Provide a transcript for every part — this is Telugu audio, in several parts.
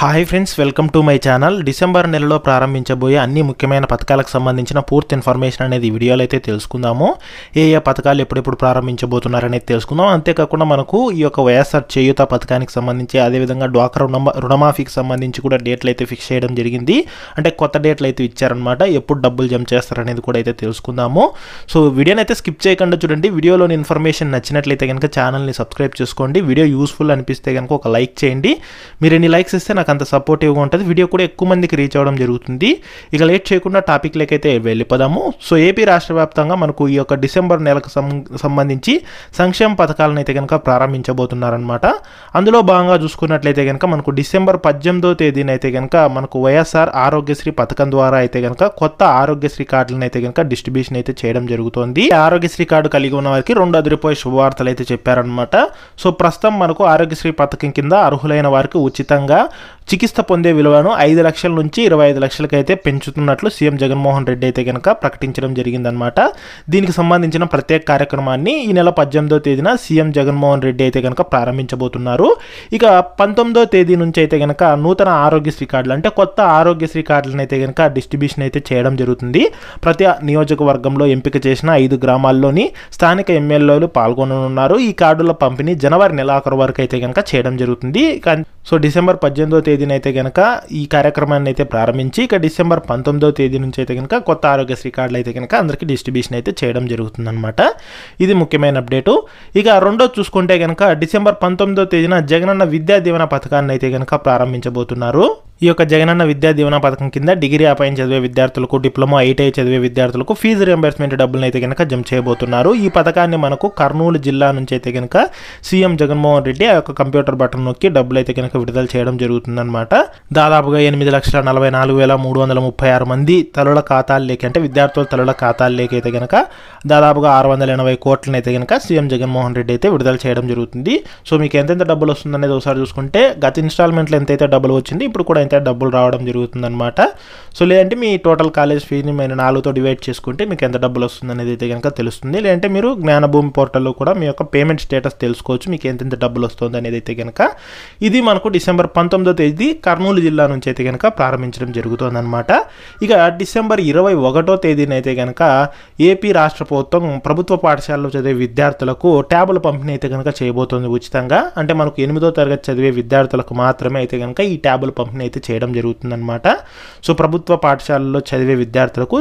Hi friends, welcome to my channel. December నెలలో ప్రారంభించబోయే అన్ని ముఖ్యమైన పథకాలకు సంబంధించిన పూర్తి ఇన్ఫర్మేషన్ అనేది వీడియోలో అయితే తెలుసుకుందాము. ఏ పథకాలు ఎప్పుడెప్పుడు ప్రారంభించబోతున్నారనేది తెలుసుకుందాం. అంతేకాకుండా మనకు ఈ యొక్క వైఎస్ఆర్ చేయూత పథకానికి సంబంధించి, అదేవిధంగా డ్వాక్రా రుణమాఫీకి సంబంధించి కూడా డేట్లు అయితే ఫిక్స్ చేయడం జరిగింది. అంటే కొత్త డేట్లు అయితే ఇచ్చారనమాట. ఎప్పుడు డబ్బులు జమ చేస్తారనేది కూడా అయితే తెలుసుకుందాము. సో వీడియోని అయితే స్కిప్ చేయకుండా చూడండి. వీడియోలోని ఇన్ఫర్మేషన్ నచ్చినట్లయితే కనుక ఛానల్ని సబ్స్క్రైబ్ చేసుకోండి. వీడియో యూస్ఫుల్ అనిపిస్తే కనుక ఒక లైక్ చేయండి. మీరు ఎన్ని లైక్స్ ఇస్తే నాకు అంత సపోర్టివ్గా ఉంటుంది. వీడియో కూడా ఎక్కువ మందికి రీచ్ అవ్వడం జరుగుతుంది. ఇక లేట్ చేయకుండా టాపిక్లోకి అయితే వెళ్ళిపోదాము. సో ఏపీ రాష్ట్ర వ్యాప్తంగా మనకు ఈ యొక్క డిసెంబర్ నెలకు సంబంధించి సంక్షేమ పథకాలను అయితే కనుక ప్రారంభించబోతున్నారనమాట. అందులో భాగంగా చూసుకున్నట్లయితే కనుక మనకు డిసెంబర్ 18వ తేదీన అయితే కనుక మనకు వైఎస్ఆర్ ఆరోగ్యశ్రీ పథకం ద్వారా అయితే కనుక కొత్త ఆరోగ్యశ్రీ కార్డులను అయితే కనుక డిస్ట్రిబ్యూషన్ అయితే చేయడం జరుగుతుంది. ఆరోగ్యశ్రీ కార్డు కలిగి ఉన్న వారికి 2 అదిరిపోయే శుభవార్తలు అయితే చెప్పారనమాట. సో ప్రస్తుతం మనకు ఆరోగ్యశ్రీ పథకం కింద అర్హులైన వారికి ఉచితంగా చికిత్స పొందే విలువను 5 లక్షల నుంచి 25 లక్షలకి అయితే పెంచుతున్నట్లు సీఎం జగన్మోహన్ రెడ్డి అయితే కనుక ప్రకటించడం జరిగిందనమాట. దీనికి సంబంధించిన ప్రత్యేక కార్యక్రమాన్ని ఈ నెల 18వ తేదీన సీఎం జగన్మోహన్ రెడ్డి అయితే కనుక ప్రారంభించబోతున్నారు. ఇక 19వ తేదీ నుంచి అయితే కనుక నూతన ఆరోగ్యశ్రీ కార్డులు, అంటే కొత్త ఆరోగ్యశ్రీ కార్డులను అయితే కనుక డిస్ట్రిబ్యూషన్ అయితే చేయడం జరుగుతుంది. ప్రతి నియోజకవర్గంలో ఎంపిక చేసిన 5 గ్రామాల్లోని స్థానిక ఎమ్మెల్యేలు పాల్గొననున్నారు. ఈ కార్డుల పంపిణీ జనవరి నెలాఖరు వరకు అయితే కనుక చేయడం జరుగుతుంది. సో డిసెంబర్ 18వ తేదీన అయితే కనుక ఈ కార్యక్రమాన్ని అయితే ప్రారంభించి ఇక డిసెంబర్ 19వ తేదీ నుంచి అయితే కనుక కొత్త ఆరోగ్యశ్రీ కార్డులు అయితే కనుక అందరికీ డిస్ట్రిబ్యూషన్ అయితే చేయడం జరుగుతుందన్నమాట. ఇది ముఖ్యమైన అప్డేటు. ఇక రెండోది చూసుకుంటే కనుక డిసెంబర్ 19వ తేదీన జగనన్న విద్యా దీవెన పథకాన్ని అయితే కనుక ప్రారంభించబోతున్నారు. ఈ యొక్క జగనన్న విద్యా దీవెన పథకం కింద డిగ్రీ అపాయింట్ చదివే విద్యార్థులకు, డిప్లొమా ఐటీఐ చదివే విద్యార్థులకు ఫీజు రియంబర్స్మెంట్ డబ్బులను అయితే కనుక జమ చేయబోతున్నారు. ఈ పథకాన్ని మనకు కర్నూలు జిల్లా నుంచి అయితే కనుక సీఎం జగన్మోహన్ రెడ్డి ఆ యొక్క కంప్యూటర్ బటన్ నొక్కి డబ్బులు అయితే కనుక విడుదల చేయడం జరుగుతుందన్నమాట. దాదాపుగా 8,44,336 మంది తల్లుల ఖాతాల్లోకి, అంటే విద్యార్థుల తల్లుల ఖాతాల్లోకి అయితే కనుక దాదాపుగా 680 కోట్లను అయితే కనుక సీఎం జగన్మోహన్ రెడ్డి అయితే విడుదల చేయడం జరుగుతుంది. సో మీకు ఎంతెంత డబ్బులు వస్తుంది అనేది ఒకసారి చూసుకుంటే గత ఇన్స్టాల్మెంట్లో ఎంతైతే డబ్బులు వచ్చింది, ఇప్పుడు కూడా ఎంత డబ్బులు రావడం జరుగుతుందన్నమాట. సో లేదంటే మీ టోటల్ కాలేజ్ ఫీని మీరు 4తో డివైడ్ చేసుకుంటే మీకు ఎంత డబ్బులు వస్తుంది అనేది అయితే కనుక తెలుస్తుంది. లేదంటే మీరు జ్ఞానభూమి పోర్టల్లో కూడా మీ యొక్క పేమెంట్ స్టేటస్ తెలుసుకోవచ్చు, మీకు ఎంతెంత డబ్బులు వస్తుంది అనేది అయితే కనుక. ఇది మనకు డిసెంబర్ 19వ తేదీ కర్నూలు జిల్లా నుంచి అయితే కనుక ప్రారంభించడం జరుగుతుందన్నమాట. ఇక డిసెంబర్ 21వ తేదీన అయితే కనుక ఏపీ రాష్ట్ర ప్రభుత్వం ప్రభుత్వ పాఠశాలలో చదివే విద్యార్థులకు ట్యాబుల పంపిణీ అయితే కనుక చేయబోతోంది ఉచితంగా. అంటే మనకు 8వ తరగతి చదివే విద్యార్థులకు మాత్రమే అయితే కనుక ఈ ట్యాబుల పంపిణీ అయితే చేయడం జరుగుతుందన్నమాట. సో ప్రభుత్వ పాఠశాలలో చదివే విద్యార్థులకు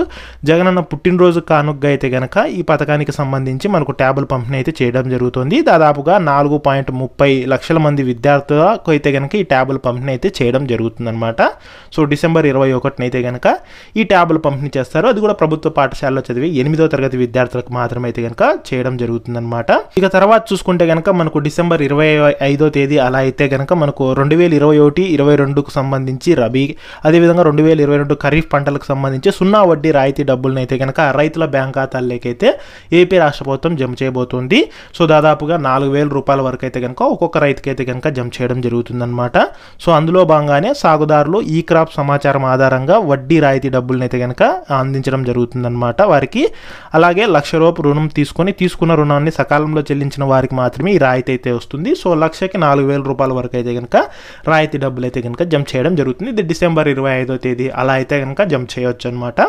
జగనన్న పుట్టినరోజు కానుకగా అయితే కనుక ఈ పథకానికి సంబంధించి మనకు ట్యాబుల పంపిణీ అయితే చేయడం జరుగుతుంది. దాదాపుగా 4.30 లక్షల మంది విద్యార్థులకు అయితే కనుక ఈ ట్యాబుల పంపిణీ అయితే చేయడం జరుగుతుందన్నమాట. సో డిసెంబర్ 21న అయితే కనుక ఈ ట్యాబుల పంపిణీ చేస్తారు. అది కూడా ప్రభుత్వ పాఠశాలలో చదివే 8వ తరగతి విద్యార్థులకు మాత్రమే అయితే కనుక చేయడం జరుగుతుందన్నమాట. ఇక తర్వాత చూసుకుంటే కనుక మనకు డిసెంబర్ 25వ తేదీ అలా అయితే కనుక మనకు 2021-22కు సంబంధించి రబీ, అదేవిధంగా 2022 ఖరీఫ్ పంటలకు సంబంధించి 0 వడ్డీ రాయితీ డబ్బులను అయితే కనుక రైతుల బ్యాంక్ ఖాతాల్లోకైతే ఏపీ రాష్ట్ర ప్రభుత్వం జమ చేయబోతుంది. సో దాదాపుగా 4,000 రూపాయల వరకు అయితే కనుక ఒక్కొక్క రైతుకి అయితే కనుక జమ చేయడం జరుగుతుందన్నమాట. సో అందులో భాగంగానే సాగుదారులు ఈ క్రాప్ సమాచారం ఆధారంగా వడ్డీ రాయితీ డబ్బులను అయితే కనుక అందించడం జరుగుతుందన్నమాట వారికి. అలాగే 1,00,000 రూపాయలు రుణం తీసుకున్న రుణాన్ని సకాలంలో చెల్లించిన వారికి మాత్రమే ఈ రాయితీ అయితే వస్తుంది. సో 1,00,000కి 4,000 రూపాయల వరకు అయితే కనుక రాయితీ డబ్బులు అయితే కనుక జమ చేయడం జరుగుతుంది. ఇది డిసెంబర్ 25వ తేదీ అలా అయితే కనుక జమ చేయవచ్చు అనమాట.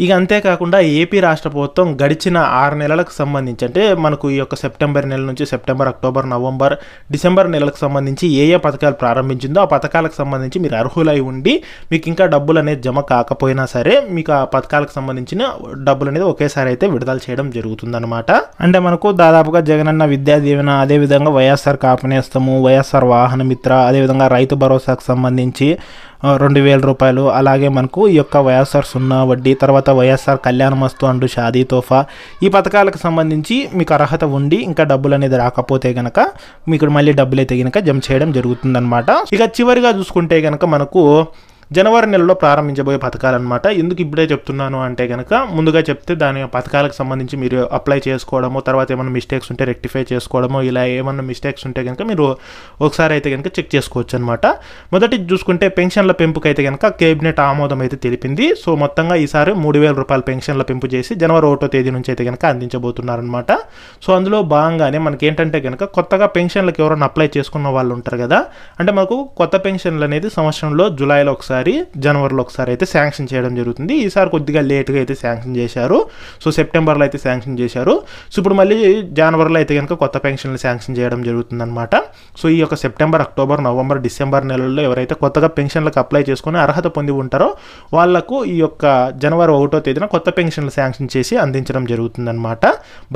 ఇక అంతేకాకుండా ఏపీ రాష్ట్ర ప్రభుత్వం గడిచిన 6 నెలలకు సంబంధించి, అంటే మనకు ఈ యొక్క సెప్టెంబర్ నెల నుంచి సెప్టెంబర్, అక్టోబర్, నవంబర్, డిసెంబర్ నెలకు సంబంధించి ఏ పథకాలు ప్రారంభించిందో ఆ పథకాలకు సంబంధించి మీరు అర్హులై ఉండి మీకు ఇంకా డబ్బులు అనేది జమ కాకపోయినా సరే మీకు ఆ పథకాలకు సంబంధించిన డబ్బులు అనేది ఒకేసారి అయితే విడుదల చేయడం జరుగుతుందన్నమాట. అంటే మనకు దాదాపుగా జగనన్న విద్యా దీవెన, అదేవిధంగా వైఎస్ఆర్ కాపునేస్తము, వైఎస్ఆర్ వాహన మిత్ర, అదేవిధంగా రైతు భరోసాకు సంబంధించి 2,000 రూపాయలు, అలాగే మనకు ఈ యొక్క వైఎస్ఆర్ 0 వడ్డీ, తర్వాత వైఎస్ఆర్ కళ్యాణ మస్తు అంటూ షాదీ తోఫా, ఈ పథకాలకు సంబంధించి మీకు అర్హత ఉండి ఇంకా డబ్బులు అనేది రాకపోతే కనుక మీకు మళ్ళీ డబ్బులు అయితే కనుక జమ చేయడం జరుగుతుందన్నమాట. ఇక చివరిగా చూసుకుంటే కనుక మనకు జనవరి నెలలో ప్రారంభించబోయే పథకాలన్నమాట. ఎందుకు ఇప్పుడే చెప్తున్నాను అంటే కనుక ముందుగా చెప్తే దాని పథకాలకు సంబంధించి మీరు అప్లై చేసుకోవడము, తర్వాత ఏమైనా మిస్టేక్స్ ఉంటే రెక్టిఫై చేసుకోవడము, ఇలా ఏమన్నా మిస్టేక్స్ ఉంటే కనుక మీరు ఒకసారి అయితే కనుక చెక్ చేసుకోవచ్చు అనమాట. మొదటి చూసుకుంటే పెన్షన్ల పెంపుకు అయితే కనుక కేబినెట్ ఆమోదం అయితే తెలిపింది. సో మొత్తంగా ఈసారి 3,000 రూపాయల పెన్షన్ల పెంపు చేసి జనవరి 1వ తేదీ నుంచి అయితే కనుక అందించబోతున్నారనమాట. సో అందులో భాగంగానే మనకి ఏంటంటే కనుక కొత్తగా పెన్షన్లకు ఎవరైనా అప్లై చేసుకున్న వాళ్ళు ఉంటారు కదా, అంటే మనకు కొత్త పెన్షన్లు అనేది సంవత్సరంలో జూలైలో ఒకసారి, జనవరిలో ఒకసారి అయితే శాంక్షన్ చేయడం జరుగుతుంది. ఈసారి కొద్దిగా లేట్గా అయితే శాంక్షన్ చేశారు. సో సెప్టెంబర్లో అయితే శాంక్షన్ చేశారు. సో ఇప్పుడు మళ్ళీ జనవరిలో అయితే కనుక కొత్త పెన్షన్లు శాంక్షన్ చేయడం జరుగుతుందన్నమాట. సో ఈ యొక్క సెప్టెంబర్, అక్టోబర్, నవంబర్, డిసెంబర్ నెలల్లో ఎవరైతే కొత్తగా పెన్షన్లకు అప్లై చేసుకుని అర్హత పొంది ఉంటారో వాళ్లకు ఈ యొక్క జనవరి 1వ తేదీన కొత్త పెన్షన్లు శాంక్షన్ చేసి అందించడం జరుగుతుందన్నమాట.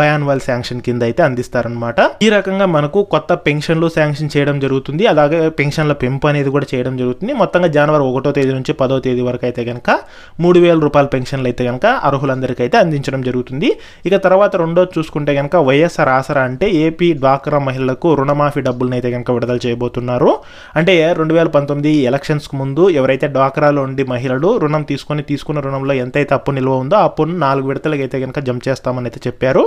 బయాన్యువల్ శాంక్షన్ కింద అయితే అందిస్తారనమాట. ఈ రకంగా మనకు కొత్త పెన్షన్లు శాంక్షన్ చేయడం జరుగుతుంది. అలాగే పెన్షన్ల పెంపు అనేది కూడా చేయడం జరుగుతుంది. మొత్తంగా జనవరి 1వ తేదీ నుంచి 10వ తేదీ వరకు అయితే కనుక 3,000 రూపాయల పెన్షన్లు అయితే కనుక అర్హులందరికీ అయితే అందించడం జరుగుతుంది. ఇక తర్వాత రెండోది చూసుకుంటే కనుక వైఎస్ఆర్ ఆసరా అంటే ఏపీ డ్వాక్రా మహిళలకు రుణమాఫీ డబ్బులను అయితే కనుక విడుదల చేయబోతున్నారు. అంటే 2019 ఎలక్షన్స్కు ముందు ఎవరైతే డ్వాక్రాలో ఉండి మహిళలు రుణం తీసుకున్న రుణంలో ఎంతైతే అప్పు నిల్వ ఉందో ఆ అప్పును 4 విడతలకు అయితే కనుక జమ చేస్తామని అయితే చెప్పారు.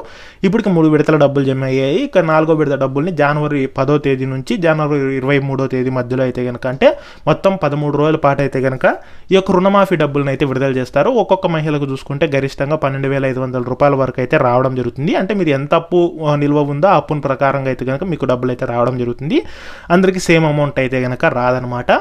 ఇప్పటికి 3 విడతల డబ్బులు జమ అయ్యాయి. ఇక 4వ విడత డబ్బుల్ని జనవరి 10వ తేదీ నుంచి జనవరి 23వ తేదీ మధ్యలో అయితే కనుక, అంటే మొత్తం 13 రోజుల పాటు అయితే కనుక ఈ యొక్క రుణమాఫీ డబ్బులను అయితే విడుదల చేస్తారు. ఒక్కొక్క మహిళకు చూసుకుంటే గరిష్టంగా 12,500 రూపాయల వరకు అయితే రావడం జరుగుతుంది. అంటే మీరు ఎంత అప్పు నిల్వ ఉందో ఆ అప్పును ప్రకారంగా అయితే కనుక మీకు డబ్బులు అయితే రావడం జరుగుతుంది. అందరికీ సేమ్ అమౌంట్ అయితే కనుక రాదనమాట.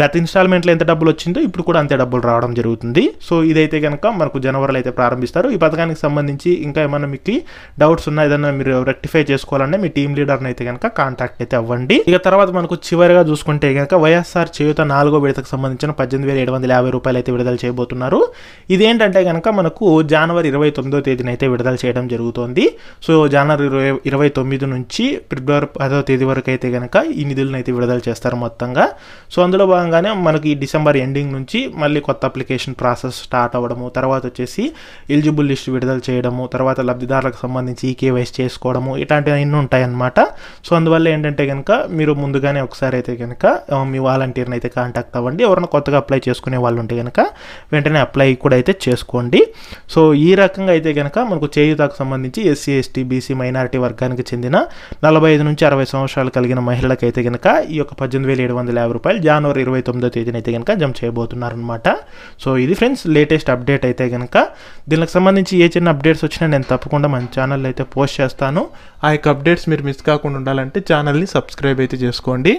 గత ఇన్స్టాల్మెంట్లో ఎంత డబ్బులు వచ్చిందో ఇప్పుడు కూడా అంతే డబ్బులు రావడం జరుగుతుంది. సో ఇదైతే కనుక మనకు జనవరిలో అయితే ప్రారంభిస్తారు. ఈ పథకానికి సంబంధించి ఇంకా ఏమైనా మీకు డౌట్స్ ఉన్నా, ఏదైనా మీరు రెక్టిఫై చేసుకోవాలంటే మీ టీమ్ లీడర్ని అయితే కనుక కాంటాక్ట్ అయితే అవ్వండి. ఇక తర్వాత మనకు చివరిగా చూసుకుంటే కనుక వైఎస్ఆర్ చేయూత 4వ విడతకు సంబంధించిన 18,750 రూపాయలు అయితే విడుదల చేయబోతున్నారు. ఇదేంటంటే కనుక మనకు జనవరి 29వ తేదీన అయితే విడుదల చేయడం జరుగుతోంది. సో జనవరి 29 నుంచి ఫిబ్రవరి 10వ తేదీ వరకు అయితే కనుక ఈ నిధులను అయితే విడుదల చేస్తారు మొత్తంగా. సో అందులో భాగంగానే మనకి డిసెంబర్ ఎండింగ్ నుంచి మళ్ళీ కొత్త అప్లికేషన్ ప్రాసెస్ స్టార్ట్ అవ్వడము, తర్వాత వచ్చేసి ఎలిజిబుల్ లిస్ట్ విడుదల చేయడము, తర్వాత లబ్ధిదారులకు సంబంధించి ఈకేవైసీ చేసుకోవడము, ఇట్లాంటివన్నీ ఉంటాయన్నమాట. సో అందువల్ల ఏంటంటే కనుక మీరు ముందుగానే ఒకసారి అయితే కనుక మీ వాలంటీర్ని అయితే కాంటాక్ట్ అవ్వండి. ఎవరైనా కొత్తగా అప్లై చేసుకునే వాళ్ళు ఉంటే కనుక వెంటనే అప్లై కూడా అయితే చేసుకోండి. సో ఈ రకంగా అయితే కనుక మనకు చేయూతకు సంబంధించి ఎస్సీ, ఎస్టీ, బీసీ, మైనారిటీ వర్గానికి చెందిన 45 నుంచి 60 సంవత్సరాలు కలిగిన మహిళలకు అయితే కనుక ఈ యొక్క 18,750 రూపాయలు జనవరి 29వ తేదీన అయితే కనుక జమ చేయబోతున్నారనమాట. సో ఇది ఫ్రెండ్స్ లేటెస్ట్ అప్డేట్ అయితే కనుక. దీనికి సంబంధించి ఏ చిన్న అప్డేట్స్ వచ్చినా నేను తప్పకుండా మన ఛానల్లో అయితే పోస్ట్ చేస్తాను. ఆ యొక్క అప్డేట్స్ మీరు మిస్ కాకుండా ఉండాలంటే ఛానల్ని సబ్స్క్రైబ్ అయితే చేసుకోండి.